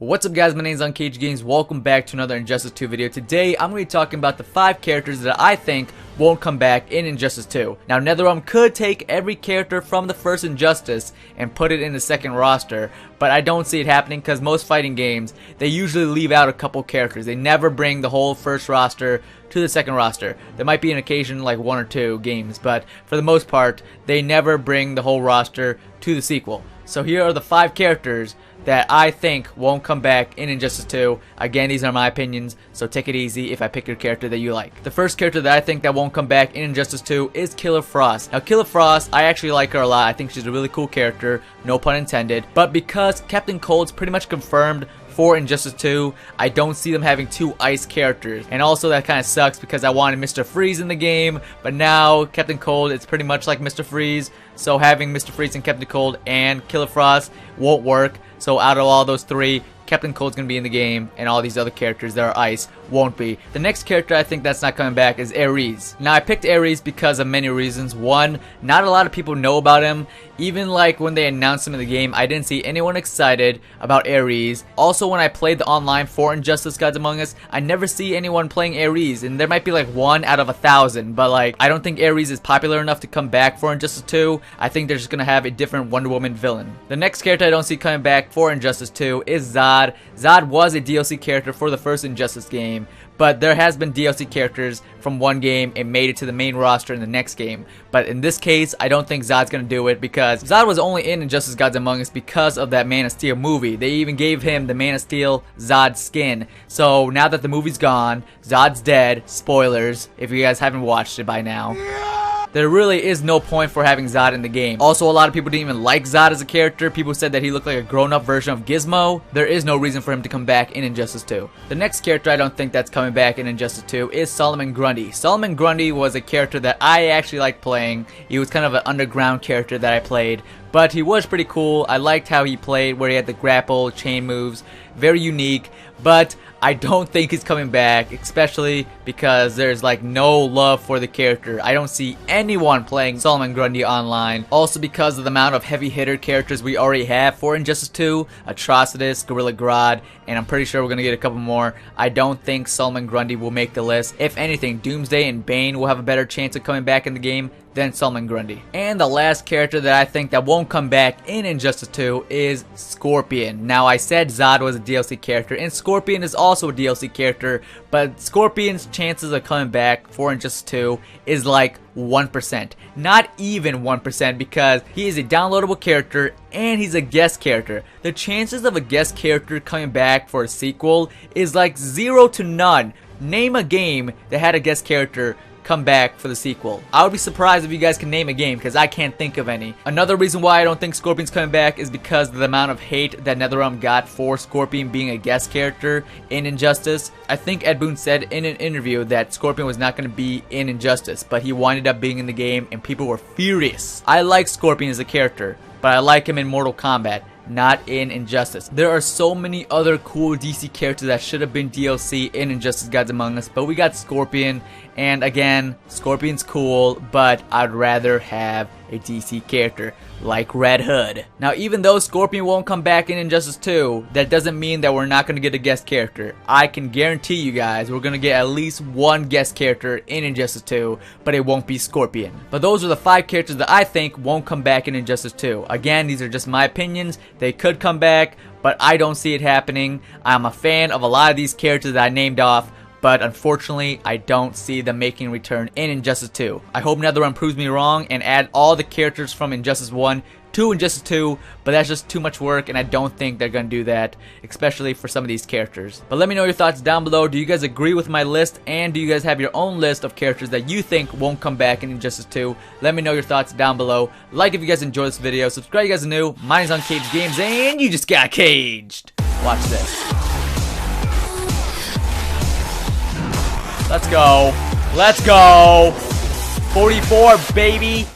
What's up guys, my name is unCAGEDgamez. Welcome back to another Injustice 2 video. Today I'm going to be talking about the 5 characters that I think won't come back in Injustice 2. Now NetherRealm could take every character from the first Injustice and put it in the second roster, but I don't see it happening because most fighting games, they usually leave out a couple characters. They never bring the whole first roster to the second roster. There might be an occasion like 1 or 2 games, but for the most part, they never bring the whole roster to the sequel. So here are the 5 characters that I think won't come back in Injustice 2. Again, these are my opinions, so take it easy if I pick your character that you like. The first character that I think that won't come back in Injustice 2 is Killer Frost. Now, Killer Frost, I actually like her a lot. I think she's a really cool character, no pun intended. But because Captain Cold's pretty much confirmed for Injustice 2, I don't see them having 2 ice characters. And also that kind of sucks because I wanted Mr. Freeze in the game, but now Captain Cold is pretty much like Mr. Freeze, so having Mr. Freeze and Captain Cold and Killer Frost won't work. So out of all those 3, Captain Cold's going to be in the game, and all these other characters that are ice won't be. The next character I think that's not coming back is Ares. Now, I picked Ares because of many reasons. One, not a lot of people know about him. Even like when they announced him in the game, I didn't see anyone excited about Ares. Also, when I played the online for Injustice Gods Among Us, I never see anyone playing Ares, and there might be like 1 out of 1,000, but like, I don't think Ares is popular enough to come back for Injustice 2. I think they're just going to have a different Wonder Woman villain. The next character I don't see coming back for Injustice 2 is Zod. Zod was a DLC character for the first Injustice game, but there has been DLC characters from one game and made it to the main roster in the next game. But in this case, I don't think Zod's going to do it because Zod was only in Injustice Gods Among Us because of that Man of Steel movie. They even gave him the Man of Steel Zod skin. So now that the movie's gone, Zod's dead. Spoilers, if you guys haven't watched it by now. There really is no point for having Zod in the game. Also, a lot of people didn't even like Zod as a character. People said that he looked like a grown-up version of Gizmo. There is no reason for him to come back in Injustice 2. The next character I don't think that's coming back in Injustice 2 is Solomon Grundy. Solomon Grundy was a character that I actually liked playing. He was kind of an underground character that I played, but he was pretty cool. I liked how he played, where he had the grapple, chain moves, very unique, but I don't think he's coming back, especially because there's like no love for the character. I don't see anyone playing Solomon Grundy online. Also because of the amount of heavy hitter characters we already have for Injustice 2, Atrocitus, Gorilla Grodd, and I'm pretty sure we're going to get a couple more. I don't think Solomon Grundy will make the list. If anything, Doomsday and Bane will have a better chance of coming back in the game than Solomon Grundy. And the last character that I think that won't come back in Injustice 2 is Scorpion. Now, I said Zod was a DLC character, and Scorpion is also a DLC character, but Scorpion's chances of coming back for Injustice 2 is like 1%. Not even 1% because he is a downloadable character and he's a guest character. The chances of a guest character coming back for a sequel is like 0 to none. Name a game that had a guest character come back for the sequel. I would be surprised if you guys can name a game because I can't think of any. Another reason why I don't think Scorpion's coming back is because of the amount of hate that NetherRealm got for Scorpion being a guest character in Injustice. I think Ed Boon said in an interview that Scorpion was not going to be in Injustice, but he winded up being in the game and people were furious. I like Scorpion as a character, but I like him in Mortal Kombat, not in Injustice. There are so many other cool DC characters that should have been DLC in Injustice Gods Among Us, but we got Scorpion, and again, Scorpion's cool, but I'd rather have a DC character like Red Hood. Now, even though Scorpion won't come back in Injustice 2, that doesn't mean that we're not going to get a guest character. I can guarantee you guys we're going to get at least 1 guest character in Injustice 2, but it won't be Scorpion. But those are the 5 characters that I think won't come back in Injustice 2. Again, these are just my opinions. They could come back, but I don't see it happening. I'm a fan of a lot of these characters that I named off, but unfortunately, I don't see them making a return in Injustice 2. I hope NetherRealm proves me wrong and add all the characters from Injustice 1 to Injustice 2, but that's just too much work, and I don't think they're going to do that, especially for some of these characters. But let me know your thoughts down below. Do you guys agree with my list, and do you guys have your own list of characters that you think won't come back in Injustice 2? Let me know your thoughts down below. Like if you guys enjoyed this video. Subscribe if you guys are new. My name is unCAGEDgamez, and you just got caged. Watch this. Let's go. Let's go. 44, baby.